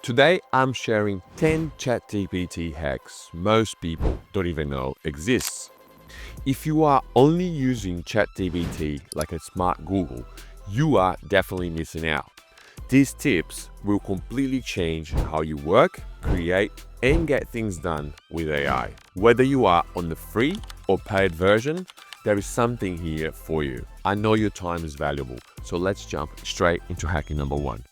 Today, I'm sharing 10 ChatGPT hacks most people don't even know exists. If you are only using ChatGPT like a smart Google, you are definitely missing out. These tips will completely change how you work, create, and get things done with AI. Whether you are on the free or paid version, there is something here for you. I know your time is valuable, so let's jump straight into hacking number 1.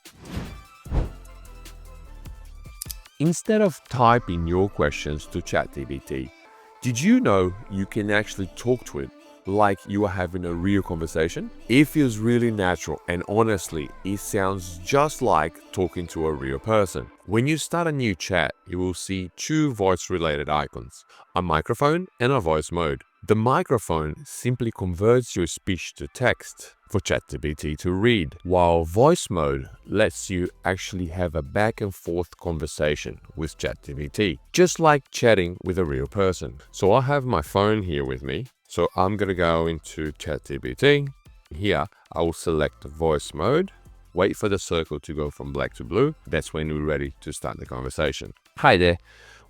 Instead of typing your questions to ChatGPT, did you know you can actually talk to it like you are having a real conversation? It feels really natural, and honestly, it sounds just like talking to a real person. When you start a new chat, you will see 2 voice-related icons, a microphone and a voice mode. The microphone simply converts your speech to text for ChatGPT to read, while voice mode lets you actually have a back and forth conversation with ChatGPT, just like chatting with a real person. So I have my phone here with me. So I'm gonna go into ChatGPT. Here, I will select the voice mode, wait for the circle to go from black to blue. That's when we're ready to start the conversation. Hi there.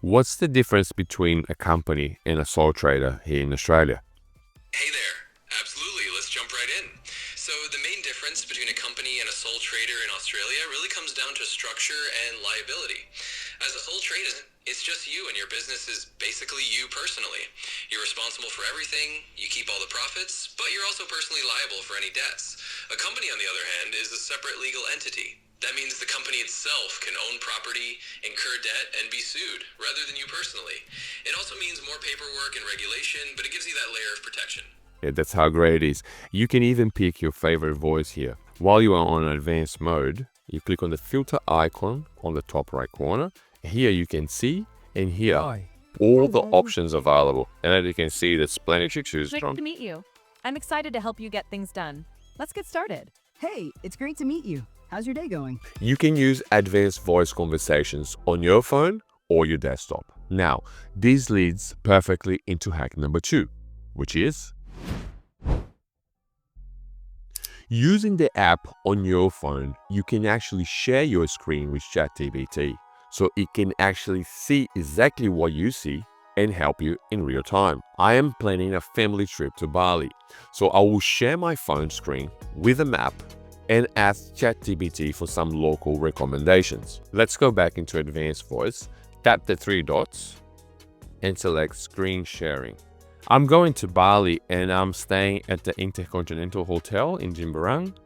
What's the difference between a company and a sole trader here in Australia? Hey there. Absolutely. Let's jump right in. So the main difference between a company and a sole trader in Australia really comes down to structure and liability. As a sole trader, it's just you and your business is basically you personally. You're responsible for everything, you keep all the profits, but you're also personally liable for any debts. A company, on the other hand, is a separate legal entity. That means the company itself can own property, incur debt, and be sued, rather than you personally. It also means more paperwork and regulation, but it gives you that layer of protection. Yeah, that's how great it is. You can even pick your favorite voice here. While you are on advanced mode, you click on the filter icon on the top right corner. Here you can see and hear all the options available. And as you can see, there's plenty to choose Nice from. to meet you. I'm excited to help you get things done. Let's get started. Hey, it's great to meet you. How's your day going? You can use advanced voice conversations on your phone or your desktop. Now, this leads perfectly into hack number 2, which is using the app on your phone. You can actually share your screen with ChatGPT, so it can actually see exactly what you see and help you in real time. I am planning a family trip to Bali, so I will share my phone screen with a map and ask ChatGPT for some local recommendations. Let's go back into advanced voice, tap the 3 dots and select screen sharing. I'm going to Bali and I'm staying at the Intercontinental Hotel in Jimbarang.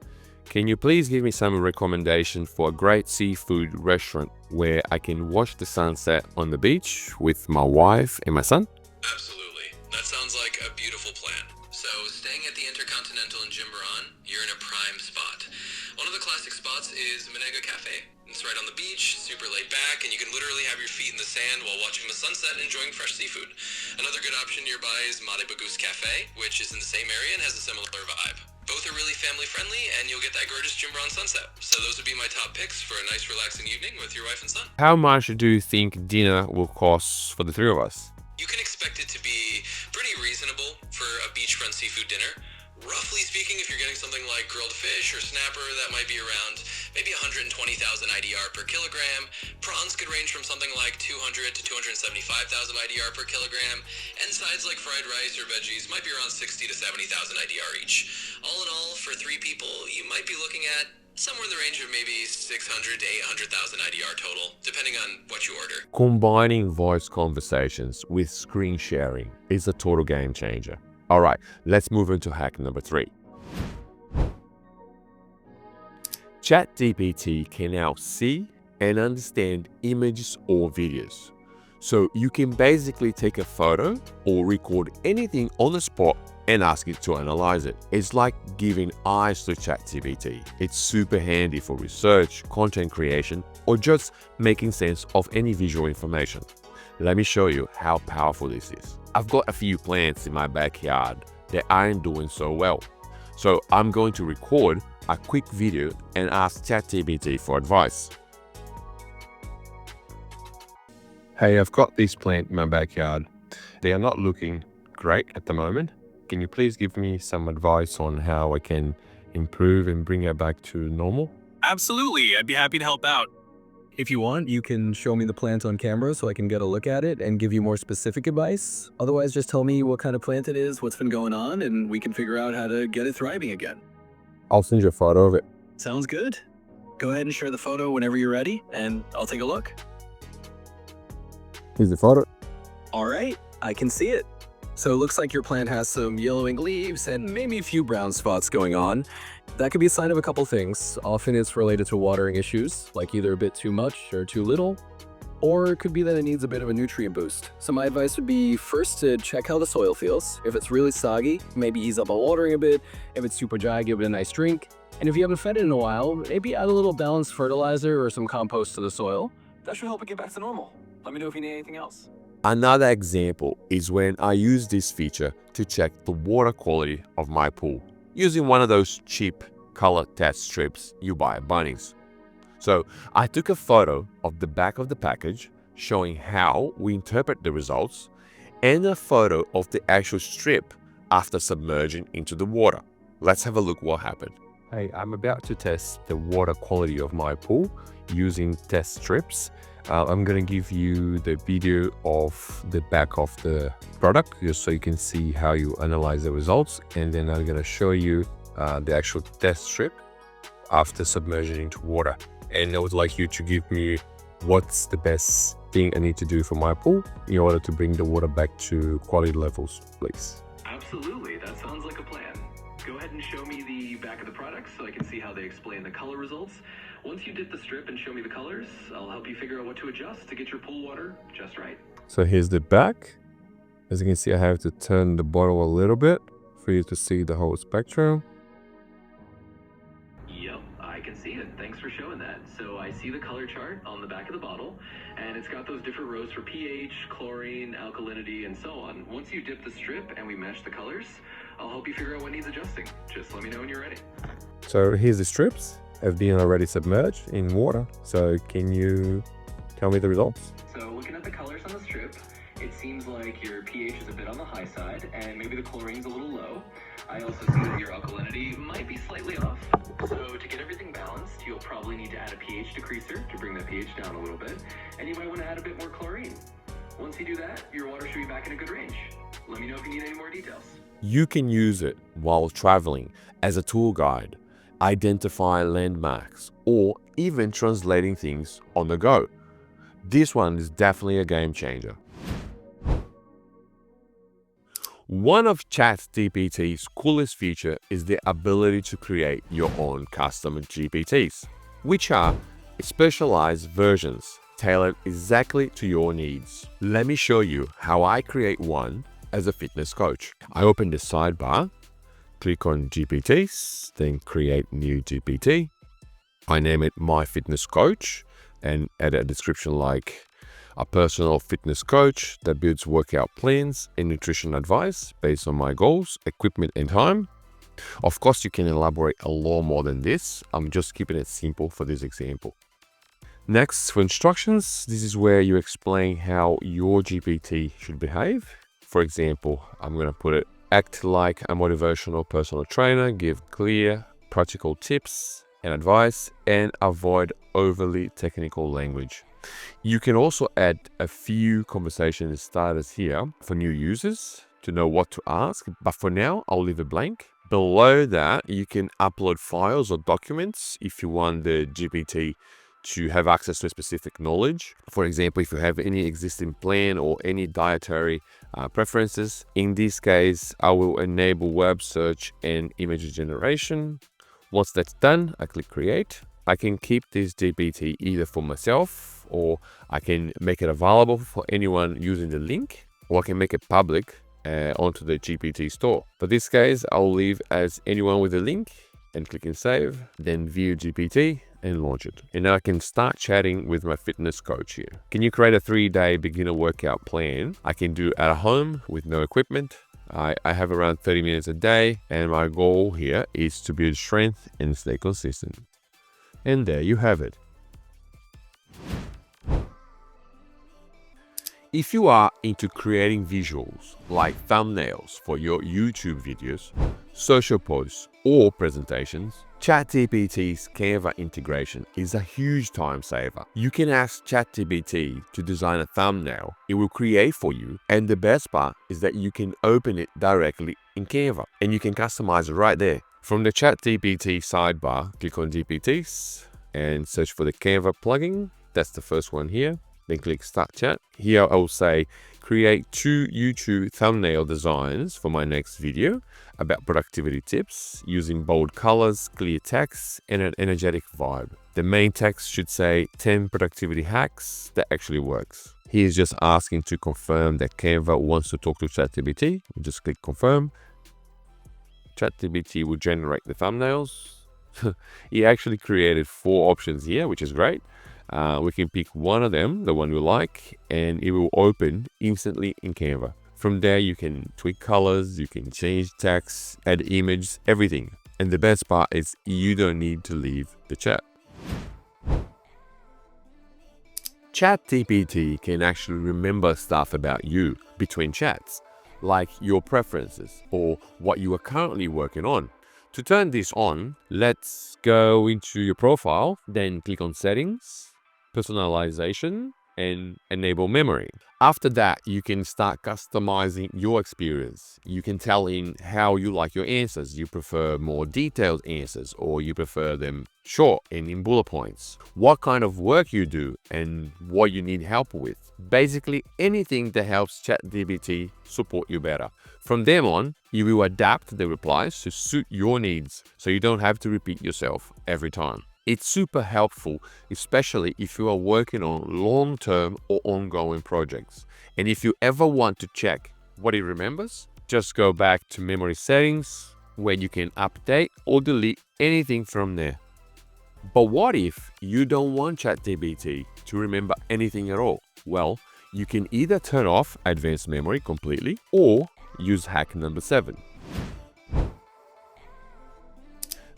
Can you please give me some recommendation for a great seafood restaurant where I can watch the sunset on the beach with my wife and my son? Absolutely. That sounds like a beautiful plan. So, staying at the Intercontinental in Jimbaran, you're in a prime spot. One of the classic spots is Manega Cafe. It's right on the beach, super laid back, and you can literally have your feet in the sand while watching the sunset and enjoying fresh seafood. Another good option nearby is Mare Bagus Cafe, which is in the same area and has a similar vibe. Both are really family friendly, and you'll get that gorgeous Jimbaran sunset. So those would be my top picks for a nice relaxing evening with your wife and son. How much do you think dinner will cost for the 3 of us? You can expect it to be pretty reasonable for a beachfront seafood dinner. Roughly speaking, if you're getting something like grilled fish or snapper, that might be around maybe 120,000 IDR per kilogram. Prawns could range from something like 200 to 275,000 IDR per kilogram. And sides like fried rice or veggies might be around 60 to 70,000 IDR each. All in all, for 3 people, you might be looking at somewhere in the range of maybe 600 to 800,000 IDR total, depending on what you order. Combining voice conversations with screen sharing is a total game changer. All right, let's move into hack number 3. ChatGPT can now see and understand images or videos. So you can basically take a photo or record anything on the spot and ask it to analyze it. It's like giving eyes to ChatGPT. It's super handy for research, content creation, or just making sense of any visual information. Let me show you how powerful this is. I've got a few plants in my backyard that aren't doing so well. So I'm going to record a quick video and ask ChatGPT for advice. Hey, I've got this plant in my backyard. They are not looking great at the moment. Can you please give me some advice on how I can improve and bring it back to normal? Absolutely, I'd be happy to help out. If you want, you can show me the plant on camera so I can get a look at it and give you more specific advice. Otherwise, just tell me what kind of plant it is, what's been going on, and we can figure out how to get it thriving again. I'll send you a photo of it. Sounds good. Go ahead and share the photo whenever you're ready, and I'll take a look. Here's the photo. All right, I can see it. So it looks like your plant has some yellowing leaves and maybe a few brown spots going on. That could be a sign of a couple things. Often it's related to watering issues, like either a bit too much or too little, or it could be that it needs a bit of a nutrient boost. So my advice would be first to check how the soil feels. If it's really soggy, maybe ease up on watering a bit. If it's super dry, give it a nice drink. And if you haven't fed it in a while, maybe add a little balanced fertilizer or some compost to the soil. That should help it get back to normal. Let me know if you need anything else. Another example is when I use this feature to check the water quality of my pool using one of those cheap color test strips you buy at Bunnings. So I took a photo of the back of the package showing how we interpret the results and a photo of the actual strip after submerging into the water. Let's have a look what happened. Hey, I'm about to test the water quality of my pool using test strips. I'm going to give you the video of the back of the product just so you can see how you analyze the results, and then I'm going to show you the actual test strip after submerging into water. And I would like you to give me what's the best thing I need to do for my pool in order to bring the water back to quality levels, please. Absolutely, that sounds like a plan. Go ahead and show me the back of the product so I can see how they explain the color results. Once you dip the strip and show me the colors, I'll help you figure out what to adjust to get your pool water just right. So here's the back. As you can see, I have to turn the bottle a little bit for you to see the whole spectrum. Yep, I can see it. Thanks for showing that. So I see the color chart on the back of the bottle, and it's got those different rows for pH, chlorine, alkalinity, and so on. Once you dip the strip and we match the colors, I'll help you figure out what needs adjusting. Just let me know when you're ready. So here's the strips. Have been already submerged in water. So can you tell me the results? So looking at the colors on the strip, it seems like your pH is a bit on the high side and maybe the chlorine's a little low. I also see that your alkalinity might be slightly off. So to get everything balanced, you'll probably need to add a pH decreaser to bring that pH down a little bit. And you might want to add a bit more chlorine. Once you do that, your water should be back in a good range. Let me know if you need any more details. You can use it while traveling as a tour guide, identify landmarks, or even translating things on the go. This one is definitely a game changer. One of ChatGPT's coolest features is the ability to create your own custom GPTs, which are specialized versions tailored exactly to your needs. Let me show you how I create one as a fitness coach. I open the sidebar, click on GPTs, then create new GPT. I name it My Fitness Coach and add a description like a personal fitness coach that builds workout plans and nutrition advice based on my goals, equipment, and time. Of course, you can elaborate a lot more than this. I'm just keeping it simple for this example. Next, for instructions, this is where you explain how your GPT should behave. For example, I'm going to put it, act like a motivational personal trainer, give clear, practical tips and advice, and avoid overly technical language. You can also add a few conversation starters here for new users to know what to ask, but for now, I'll leave it blank. Below that, you can upload files or documents if you want the GPT to have access to a specific knowledge. For example, if you have any existing plan or any dietary preferences. In this case, I will enable web search and image generation. Once that's done, I click create. I can keep this GPT either for myself, or I can make it available for anyone using the link, or I can make it public onto the GPT store. For this case, I'll leave as anyone with a link and click in save, then view GPT and launch it. And now I can start chatting with my fitness coach here. Can you create a 3-day beginner workout plan? I can do at home with no equipment. I have around 30 minutes a day, and my goal here is to build strength and stay consistent. And there you have it. If you are into creating visuals like thumbnails for your YouTube videos, social posts, or presentations, ChatGPT's Canva integration is a huge time saver. You can ask ChatGPT to design a thumbnail. It will create for you, and the best part is that you can open it directly in Canva and you can customize it right there. From the ChatGPT sidebar, click on GPTs and search for the Canva plugin. That's the first one here. Then click Start Chat. Here I will say, create 2 YouTube thumbnail designs for my next video about productivity tips using bold colors, clear text, and an energetic vibe. The main text should say 10 productivity hacks that actually works. He is just asking to confirm that Canva wants to talk to ChatGPT. Just click confirm. ChatGPT will generate the thumbnails. He actually created 4 options here, which is great. We can pick one of them, the one you like, and it will open instantly in Canva. From there, you can tweak colors, you can change text, add images, everything. And the best part is you don't need to leave the chat. ChatGPT can actually remember stuff about you between chats, like your preferences or what you are currently working on. To turn this on, let's go into your profile, then click on Settings, Personalization, and Enable Memory. After that, you can start customizing your experience. You can tell in how you like your answers. You prefer more detailed answers, or you prefer them short and in bullet points. What kind of work you do and what you need help with. Basically anything that helps ChatGPT support you better. From then on, you will adapt the replies to suit your needs, so you don't have to repeat yourself every time. It's super helpful, especially if you are working on long-term or ongoing projects. And if you ever want to check what it remembers, just go back to memory settings, where you can update or delete anything from there. But what if you don't want ChatGPT to remember anything at all? Well, you can either turn off advanced memory completely or use hack number 7.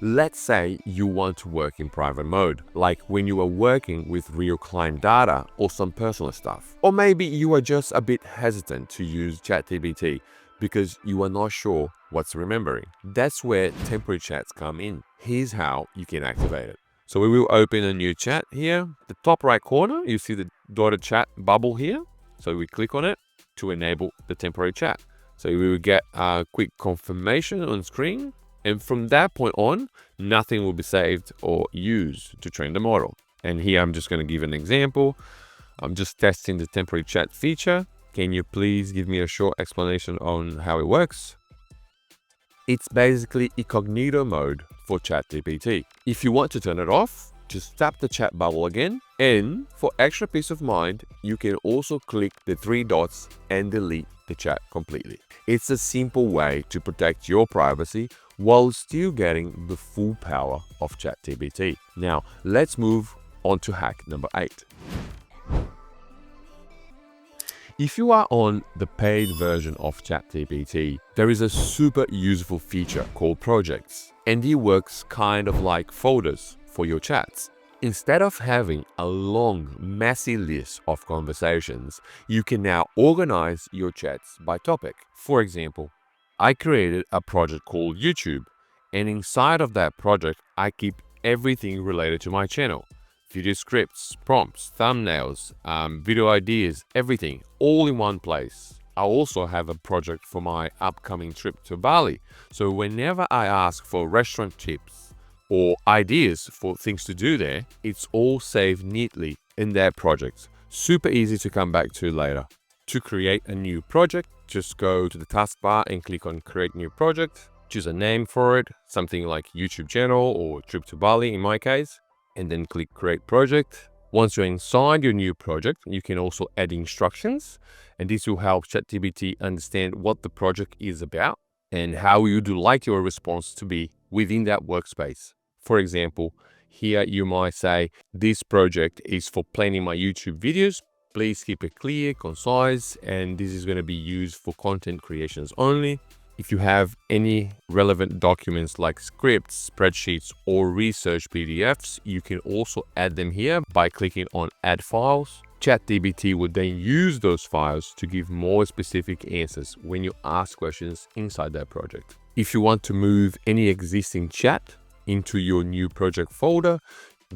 Let's say you want to work in private mode, like when you are working with real client data or some personal stuff. Or maybe you are just a bit hesitant to use ChatGPT because you are not sure what's remembering. That's where temporary chats come in. Here's how you can activate it. So we will open a new chat here. The top right corner, you see the dotted chat bubble here. So we click on it to enable the temporary chat. So we will get a quick confirmation on screen. And from that point on, nothing will be saved or used to train the model. And here I'm just going to give an example. I'm just testing the temporary chat feature. Can you please give me a short explanation on how it works? It's basically Incognito mode for ChatGPT. If you want to turn it off, just tap the chat bubble again. And for extra peace of mind, you can also click the 3 dots and delete the chat completely. It's a simple way to protect your privacy while still getting the full power of ChatGPT. Now, let's move on to hack number 8. If you are on the paid version of ChatGPT, there is a super useful feature called projects, and it works kind of like folders for your chats. Instead of having a long, messy list of conversations, you can now organize your chats by topic. For example, I created a project called YouTube, and inside of that project, I keep everything related to my channel. Video scripts, prompts, thumbnails, video ideas, everything, all in one place. I also have a project for my upcoming trip to Bali. So whenever I ask for restaurant tips or ideas for things to do there, it's all saved neatly in that project. Super easy to come back to later. To create a new project, just go to the taskbar and click on Create New Project. Choose a name for it, something like YouTube channel or Trip to Bali in my case, and then click Create Project. Once you're inside your new project, you can also add instructions, and this will help ChatGPT understand what the project is about and how you'd like your response to be within that workspace. For example, here you might say, this project is for planning my YouTube videos. Please keep it clear, concise, and this is going to be used for content creations only. If you have any relevant documents like scripts, spreadsheets, or research PDFs, you can also add them here by clicking on Add Files. ChatGPT would then use those files to give more specific answers when you ask questions inside that project. If you want to move any existing chat into your new project folder,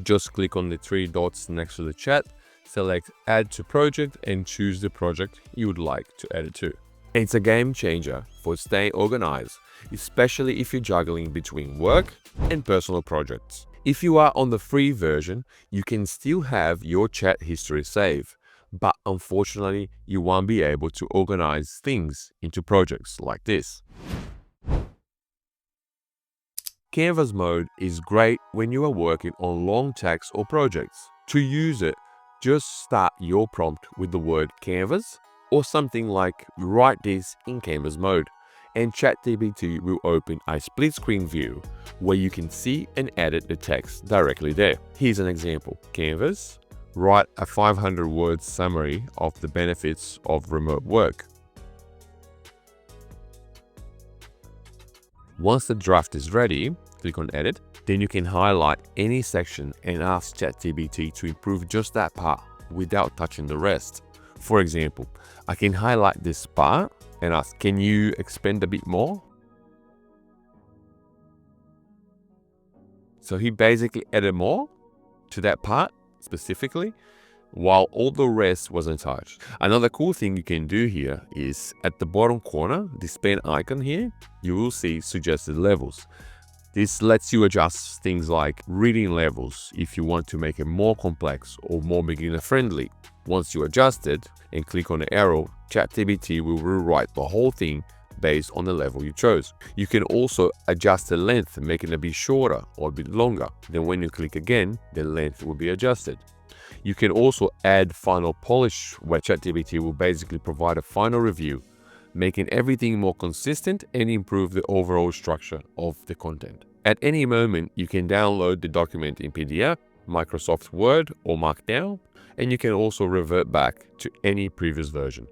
just click on the three dots next to the chat, select Add to Project, and choose the project you would like to add it to. It's a game changer for staying organized, especially if you're juggling between work and personal projects. If you are on the free version, you can still have your chat history saved, but unfortunately, you won't be able to organize things into projects like this. Canvas mode is great when you are working on long text or projects. To use it, just start your prompt with the word canvas or something like write this in canvas mode, and ChatGPT will open a split screen view where you can see and edit the text directly there. Here's an example. Canvas, write a 500-word summary of the benefits of remote work. Once the draft is ready, click on Edit. Then you can highlight any section and ask ChatGPT to improve just that part without touching the rest. For example, I can highlight this part and ask, can you expand a bit more? So he basically added more to that part specifically, while all the rest wasn't touched. Another cool thing you can do here is at the bottom corner, this pen icon here, you will see suggested levels. This lets you adjust things like reading levels if you want to make it more complex or more beginner friendly. Once you adjust it and click on the arrow, ChatGPT will rewrite the whole thing based on the level you chose. You can also adjust the length, making it a bit shorter or a bit longer. Then when you click again, the length will be adjusted. You can also add final polish, where ChatGPT will basically provide a final review, making everything more consistent and improve the overall structure of the content. At any moment, you can download the document in PDF, Microsoft Word, or Markdown, and you can also revert back to any previous version.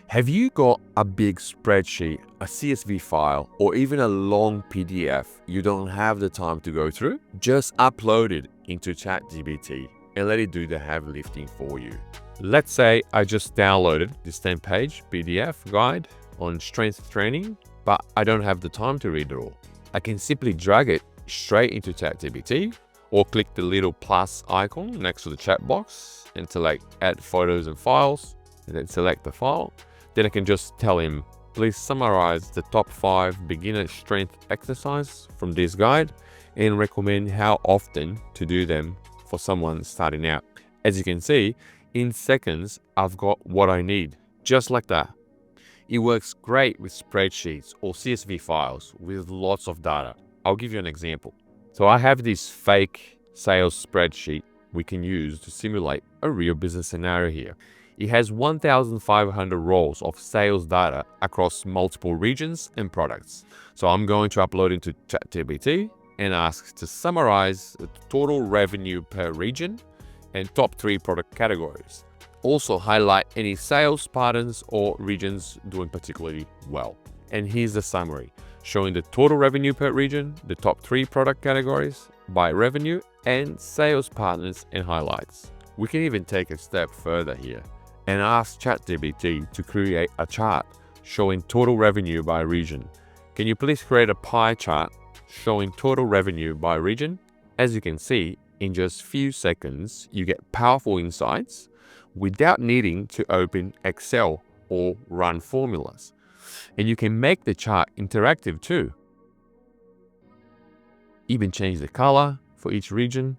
Have you got a big spreadsheet, a CSV file, or even a long PDF you don't have the time to go through? Just upload it into ChatGPT and let it do the heavy lifting for you. Let's say I just downloaded this 10-page PDF guide on strength training, but I don't have the time to read it all. I can simply drag it straight into ChatGPT or click the little plus icon next to the chat box and select Add Photos and Files, and then select the file. Then I can just tell him, please summarize the top 5 beginner strength exercise from this guide and recommend how often to do them for someone starting out. As you can see, in seconds, I've got what I need, just like that. It works great with spreadsheets or CSV files with lots of data. I'll give you an example. So I have this fake sales spreadsheet we can use to simulate a real business scenario here. It has 1,500 rows of sales data across multiple regions and products. So I'm going to upload into ChatGPT and ask to summarize the total revenue per region and top 3 product categories. Also highlight any sales patterns or regions doing particularly well. And here's the summary, showing the total revenue per region, the top 3 product categories by revenue, and sales partners and highlights. We can even take a step further here and ask ChatGPT to create a chart showing total revenue by region. Can you please create a pie chart showing total revenue by region? As you can see, in just few seconds, you get powerful insights without needing to open Excel or run formulas. And you can make the chart interactive too. Even change the color for each region.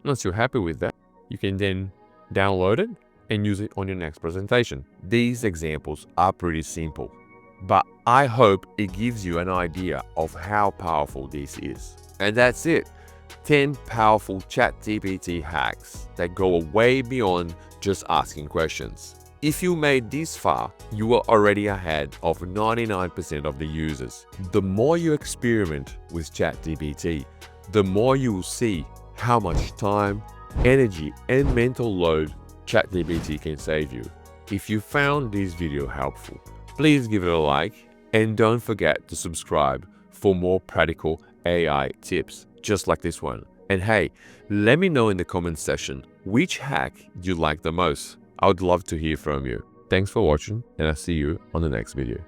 Once you're happy with that, you can then download it and use it on your next presentation. These examples are pretty simple, but I hope it gives you an idea of how powerful this is. And that's it. 10 powerful ChatGPT hacks that go way beyond just asking questions. If you made this far, you are already ahead of 99% of the users. The more you experiment with ChatGPT, the more you will see how much time, energy, and mental load ChatGPT can save you. If you found this video helpful, please give it a like and don't forget to subscribe for more practical AI tips just like this one. And hey, let me know in the comment section which hack you like the most. I would love to hear from you. Thanks for watching, and I'll see you on the next video.